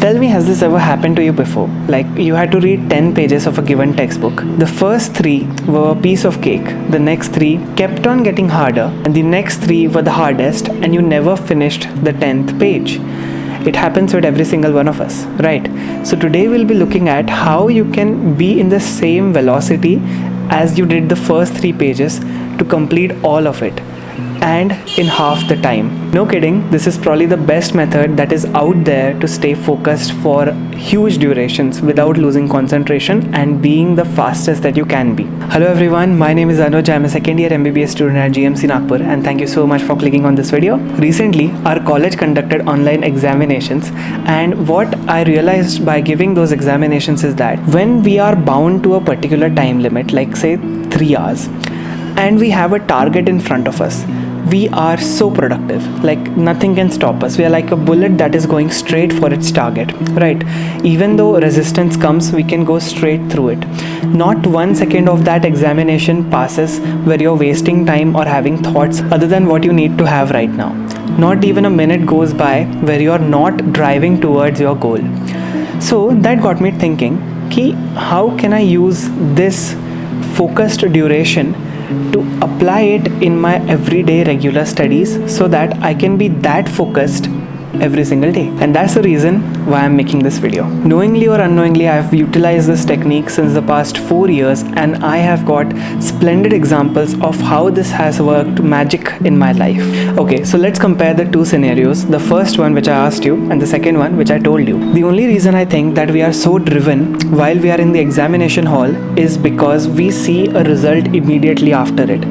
Tell me, has this ever happened to you before? Like you had to read 10 pages of a given textbook. The first 3 were a piece of cake, the next 3 kept on getting harder, and the next 3 were the hardest, and you never finished the 10th page. It happens with every single one of us, right? So today we'll be looking at how you can be in the same velocity as you did the first 3 pages to complete all of it, and in half the time. No kidding, this is probably the best method that is out there to stay focused for huge durations without losing concentration and being the fastest that you can be. Hello everyone, my name is Anuj. I'm a second year MBBS student at GMC Nagpur, and thank you so much for clicking on this video. Recently, our college conducted online examinations, and what I realized by giving those examinations is that when we are bound to a particular time limit, like say 3 hours, and we have a target in front of us, we are so productive. Like nothing can stop us. We are like a bullet that is going straight for its target, right? Even though resistance comes, we can go straight through it. Not 1 second of that examination passes where you're wasting time or having thoughts other than what you need to have right now. Not even a minute goes by where you're not driving towards your goal. So that got me thinking, how can I use this focused duration to apply it in my everyday regular studies so that I can be that focused every single day. And that's the reason why I'm making this video. Knowingly or unknowingly, I've utilized this technique since the past 4 years, and I have got splendid examples of how this has worked magic in my life. Okay, so let's compare the 2 scenarios. The first one which I asked you, and the second one which I told you. The only reason I think that we are so driven while we are in the examination hall is because we see a result immediately after it.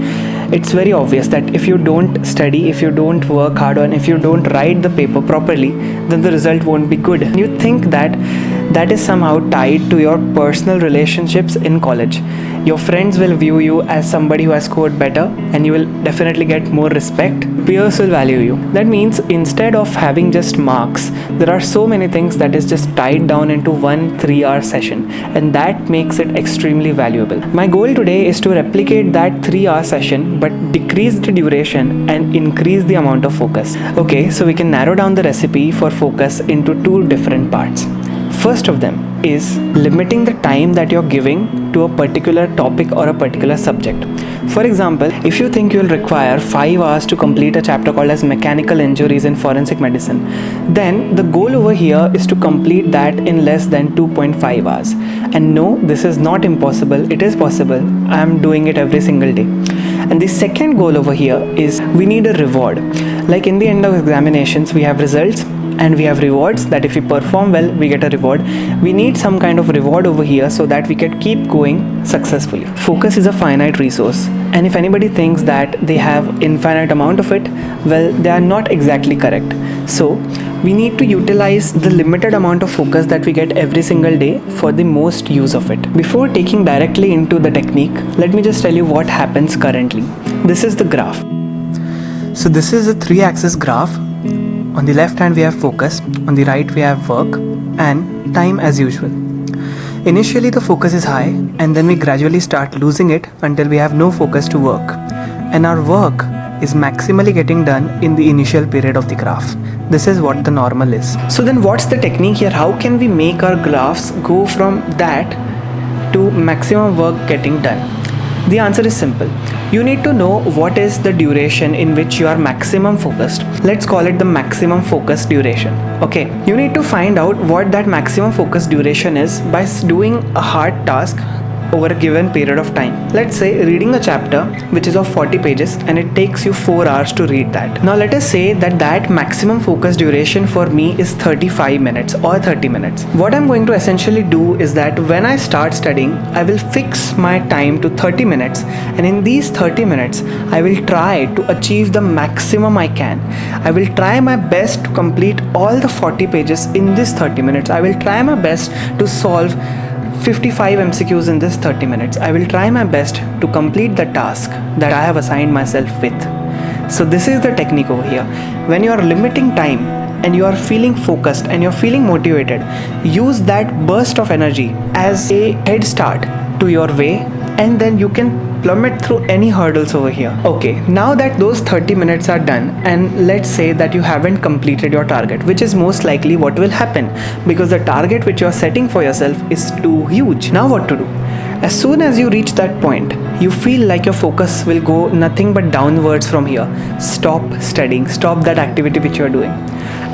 It's very obvious that if you don't study, if you don't work hard on, if you don't write the paper properly, then the result won't be good. And you think that that is somehow tied to your personal relationships in college. Your friends will view you as somebody who has scored better, and you will definitely get more respect. Peers will value you. That means instead of having just marks, there are so many things that is just tied down into one 3-hour session, and that makes it extremely valuable. My goal today is to replicate that 3-hour session but decrease the duration and increase the amount of focus. Okay, so we can narrow down the recipe for focus into 2 different parts. First of them is limiting the time that you're giving to a particular topic or a particular subject. For example, if you think you'll require 5 hours to complete a chapter called as mechanical injuries in forensic medicine, then the goal over here is to complete that in less than 2.5 hours. And no, this is not impossible. It is possible. I'm doing it every single day. And the second goal over here is we need a reward. Like in the end of examinations, we have results and we have rewards, that if we perform well, we get a reward. We need some kind of reward over here so that we can keep going successfully. Focus is a finite resource, and if anybody thinks that they have infinite amount of it, well, they are not exactly correct. So we need to utilize the limited amount of focus that we get every single day for the most use of it. Before taking directly into the technique, let me just tell you what happens currently. This is the graph. So this is a 3-axis graph. On the left hand we have focus, on the right we have work, and time as usual. Initially the focus is high, and then we gradually start losing it until we have no focus to work. And our work is maximally getting done in the initial period of the graph. This is what the normal is. So then what's the technique here? How can we make our graphs go from that to maximum work getting done? The answer is simple. You need to know what is the duration in which you are maximum focused. Let's call it the maximum focus duration. Okay, you need to find out what that maximum focus duration is by doing a hard task over a given period of time. Let's say reading a chapter which is of 40 pages and it takes you 4 hours to read that. Now let us say that maximum focus duration for me is 35 minutes or 30 minutes. What I'm going to essentially do is that when I start studying, I will fix my time to 30 minutes, and in these 30 minutes I will try to achieve the maximum I can. I will try my best to complete all the 40 pages in this 30 minutes. I will try my best to solve 55 MCQs in this 30 minutes. I will try my best to complete the task that I have assigned myself with. So this is the technique over here. When you are limiting time and you are feeling focused and you're feeling motivated, use that burst of energy as a head start to your way, and then you can plummet through any hurdles over here. Okay, now that those 30 minutes are done, and let's say that you haven't completed your target, which is most likely what will happen, because the target which you're setting for yourself is too huge. Now what to do? As soon as you reach that point, you feel like your focus will go nothing but downwards from here. Stop studying, stop that activity which you are doing,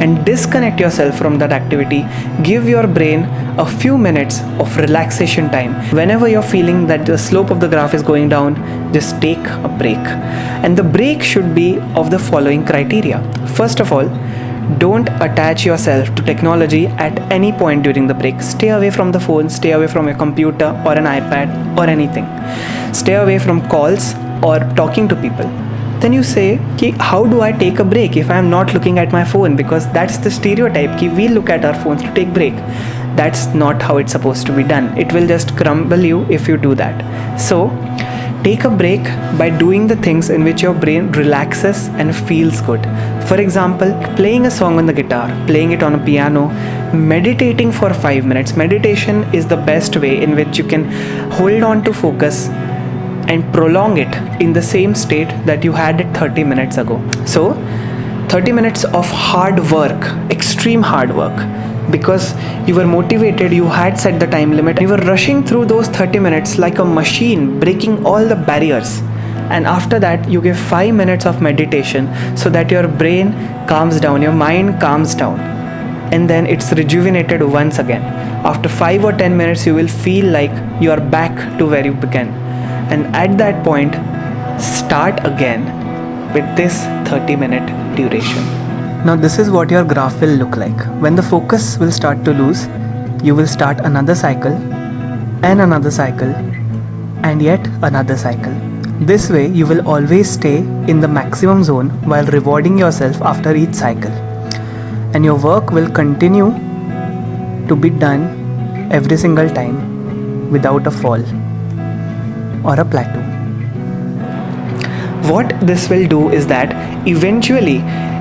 and disconnect yourself from that activity. Give your brain a few minutes of relaxation time. Whenever you're feeling that the slope of the graph is going down, just take a break. And the break should be of the following criteria. First of all, don't attach yourself to technology at any point during the break. Stay away from the phone, stay away from your computer or an iPad or anything. Stay away from calls or talking to people. Then you say, how do I take a break if I am not looking at my phone? Because that's the stereotype, we look at our phones to take break. That's not how it's supposed to be done. It will just crumble you if you do that. So take a break by doing the things in which your brain relaxes and feels good. For example, playing a song on the guitar, playing it on a piano, meditating for 5 minutes. Meditation is the best way in which you can hold on to focus and prolong it in the same state that you had it 30 minutes ago. So 30 minutes of hard work, extreme hard work, because you were motivated, you had set the time limit, you were rushing through those 30 minutes like a machine, breaking all the barriers. And after that, you give 5 minutes of meditation so that your brain calms down, your mind calms down, and then it's rejuvenated once again. After 5 or 10 minutes, you will feel like you are back to where you began. And at that point, start again with this 30-minute duration. Now this is what your graph will look like. When the focus will start to lose, you will start another cycle, and another cycle, and yet another cycle. This way you will always stay in the maximum zone while rewarding yourself after each cycle. And your work will continue to be done every single time without a fall or a plateau. What this will do is that eventually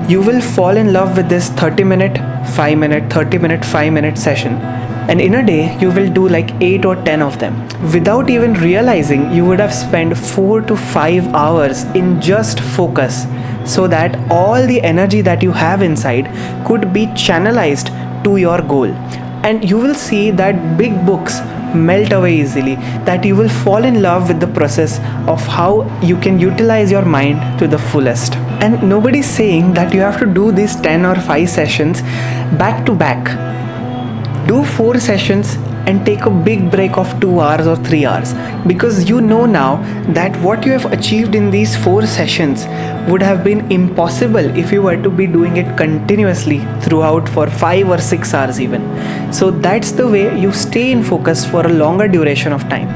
you will fall in love with this 30-minute, 5-minute, 30-minute, 5-minute session. And in a day, you will do like 8 or 10 of them. Without even realizing, you would have spent 4 to 5 hours in just focus, so that all the energy that you have inside could be channelized to your goal. And you will see that big books melt away easily, that you will fall in love with the process of how you can utilize your mind to the fullest. And nobody's saying that you have to do these 10 or 5 sessions back to back. Do 4 sessions and take a big break of 2 hours or 3 hours, because you know now that what you have achieved in these 4 sessions would have been impossible if you were to be doing it continuously throughout for 5 or 6 hours even. So that's the way you stay in focus for a longer duration of time.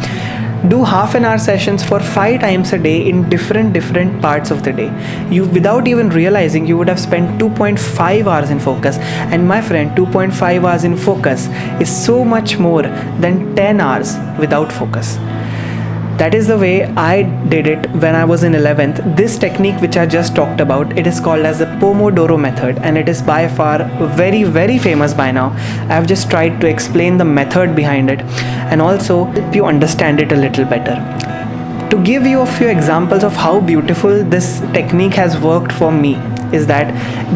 Do half-an-hour sessions for 5 times a day in different parts of the day. You, without even realizing, you would have spent 2.5 hours in focus. And my friend, 2.5 hours in focus is so much more than 10 hours without focus. That is the way I did it when I was in 11th. This technique which I just talked about, it is called as the Pomodoro method, and it is by far very famous by now. I have just tried to explain the method behind it and also help you understand it a little better. To give you a few examples of how beautiful this technique has worked for me is that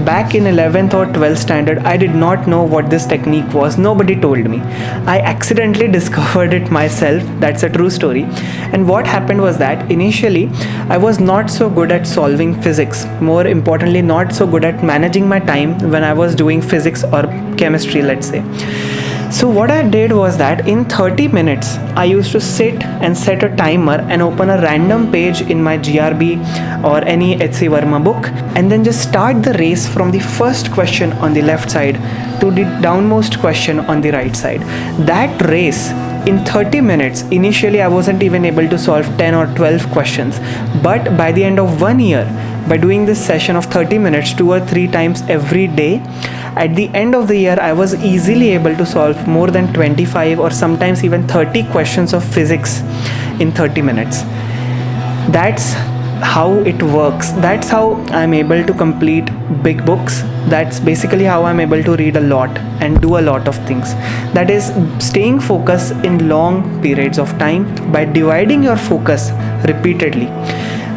back in 11th or 12th standard, I did not know what this technique was. Nobody told me. I accidentally discovered it myself. That's a true story. And what happened was that initially I was not so good at solving physics. More importantly, not so good at managing my time when I was doing physics or chemistry, let's say. So what I did was that in 30 minutes, I used to sit and set a timer and open a random page in my GRB or any H.C. Verma book, and then just start the race from the first question on the left side to the downmost question on the right side. That race in 30 minutes, initially I wasn't even able to solve 10 or 12 questions, but by the end of 1 year, by doing this session of 30 minutes 2 or 3 times every day, at the end of the year I was easily able to solve more than 25 or sometimes even 30 questions of physics in 30 minutes. That's how it works. That's how I'm able to complete big books. That's basically how I'm able to read a lot and do a lot of things. That is staying focused in long periods of time by dividing your focus repeatedly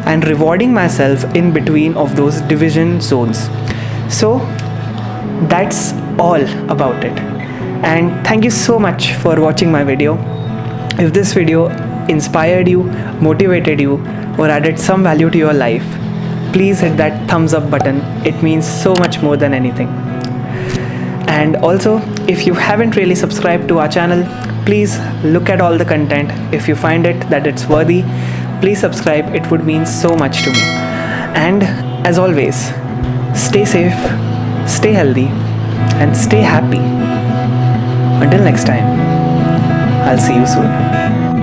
and rewarding myself in between of those division zones. So that's all about it. And thank you so much for watching my video. If this video inspired you, motivated you, or added some value to your life, please hit that thumbs up button. It means so much more than anything. And also, if you haven't really subscribed to our channel, please look at all the content. If you find it that it's worthy, please subscribe. It would mean so much to me. And as always, stay safe, stay healthy, and stay happy. Until next time, I'll see you soon.